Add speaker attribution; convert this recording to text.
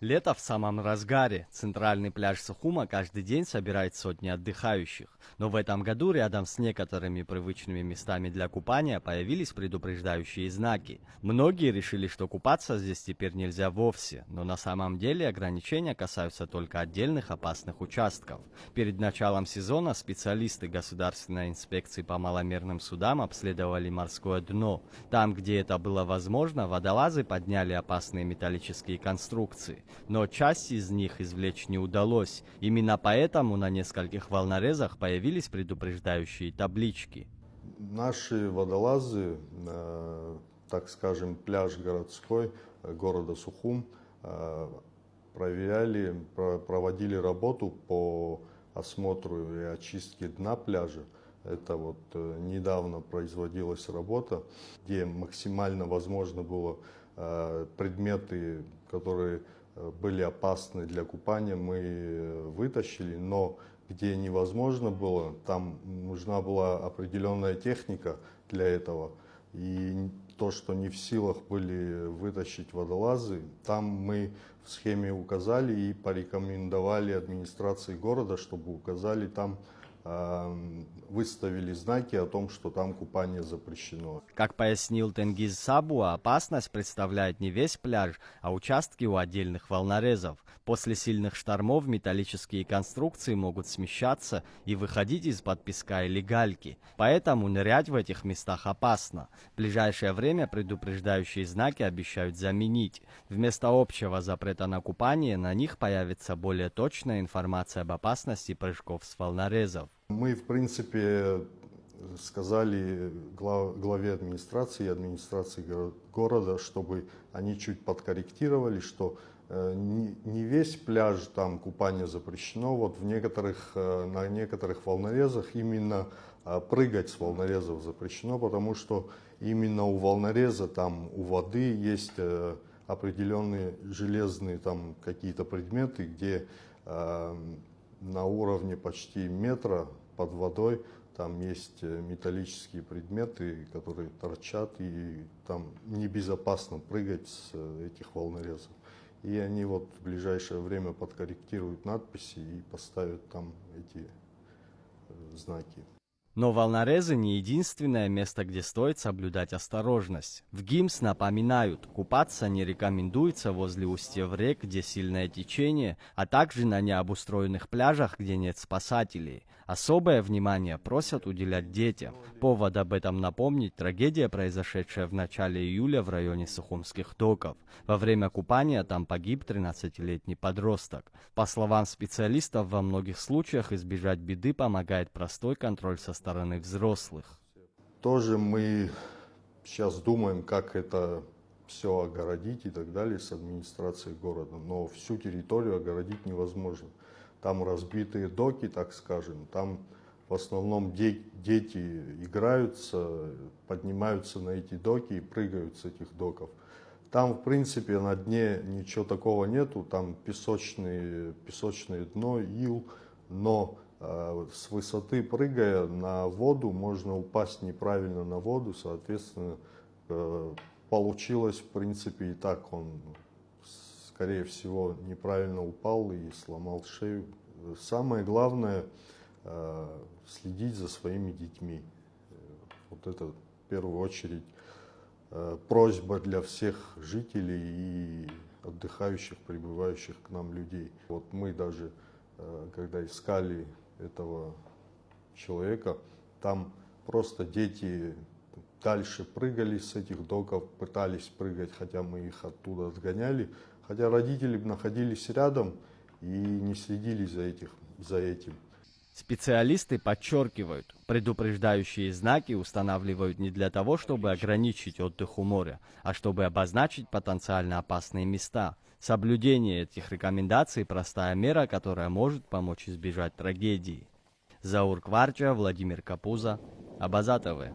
Speaker 1: Лето в самом разгаре. Центральный пляж Сухума каждый день собирает сотни отдыхающих. Но в этом году рядом с некоторыми привычными местами для купания появились предупреждающие знаки. Многие решили, что купаться здесь теперь нельзя вовсе, но на самом деле ограничения касаются только отдельных опасных участков. Перед началом сезона специалисты Государственной инспекции по маломерным судам обследовали морское дно. Там, где это было возможно, водолазы подняли опасные металлические конструкции. Но часть из них извлечь не удалось. Именно поэтому на нескольких волнорезах появились предупреждающие таблички.
Speaker 2: Наши водолазы, так скажем, пляж городской города Сухум, проводили работу по осмотру и очистке дна пляжа. Это вот недавно производилась работа, где максимально возможно было предметы, которые были опасны для купания, мы вытащили, но где невозможно было, там нужна была определенная техника для этого. И то, что не в силах были вытащить водолазы, там мы в схеме указали и порекомендовали администрации города, чтобы указали там, выставили знаки о том, что там купание запрещено.
Speaker 1: Как пояснил Тенгиз Сабуа, опасность представляет не весь пляж, а участки у отдельных волнорезов. После сильных штормов металлические конструкции могут смещаться и выходить из-под песка или гальки. Поэтому нырять в этих местах опасно. В ближайшее время предупреждающие знаки обещают заменить. Вместо общего запрета на купание на них появится более точная информация об опасности прыжков с волнорезов.
Speaker 2: Мы, в принципе, сказали главе администрации и администрации города, чтобы они чуть подкорректировали, что не весь пляж там купание запрещено. Вот на некоторых волнорезах именно прыгать с волнорезов запрещено, потому что именно у волнореза, там у воды есть определенные железные там какие-то предметы, где на уровне почти метра под водой там есть металлические предметы, которые торчат, и там небезопасно прыгать с этих волнорезов. И они вот в ближайшее время подкорректируют надписи и поставят там эти знаки.
Speaker 1: Но волнорезы не единственное место, где стоит соблюдать осторожность. В ГИМС напоминают, купаться не рекомендуется возле устьев рек, где сильное течение, а также на необустроенных пляжах, где нет спасателей. Особое внимание просят уделять детям. Повод об этом напомнить — трагедия, произошедшая в начале июля в районе Сухумских доков. Во время купания там погиб 13-летний подросток. По словам специалистов, во многих случаях избежать беды помогает простой контроль со стороны взрослых.
Speaker 2: Тоже мы сейчас думаем, как это все огородить и так далее с администрацией города, но всю территорию огородить невозможно. Там разбитые доки, так скажем, там в основном дети играются, поднимаются на эти доки и прыгают с этих доков. Там, в принципе, на дне ничего такого нету, там песочное дно, ил, но с высоты прыгая на воду, можно упасть неправильно на воду, соответственно, получилось, в принципе, и так он, скорее всего, неправильно упал и сломал шею. Самое главное следить за своими детьми. Вот это в первую очередь просьба для всех жителей и отдыхающих, прибывающих к нам людей. Вот мы даже, когда искали этого человека, там просто дети дальше прыгали с этих доков, пытались прыгать, хотя мы их оттуда отгоняли, хотя родители находились рядом и не следили за этим.
Speaker 1: Специалисты подчеркивают, предупреждающие знаки устанавливают не для того, чтобы ограничить отдых у моря, а чтобы обозначить потенциально опасные места. Соблюдение этих рекомендаций – простая мера, которая может помочь избежать трагедии. Заур Кварча, Владимир Капуза, Абаза ТВ.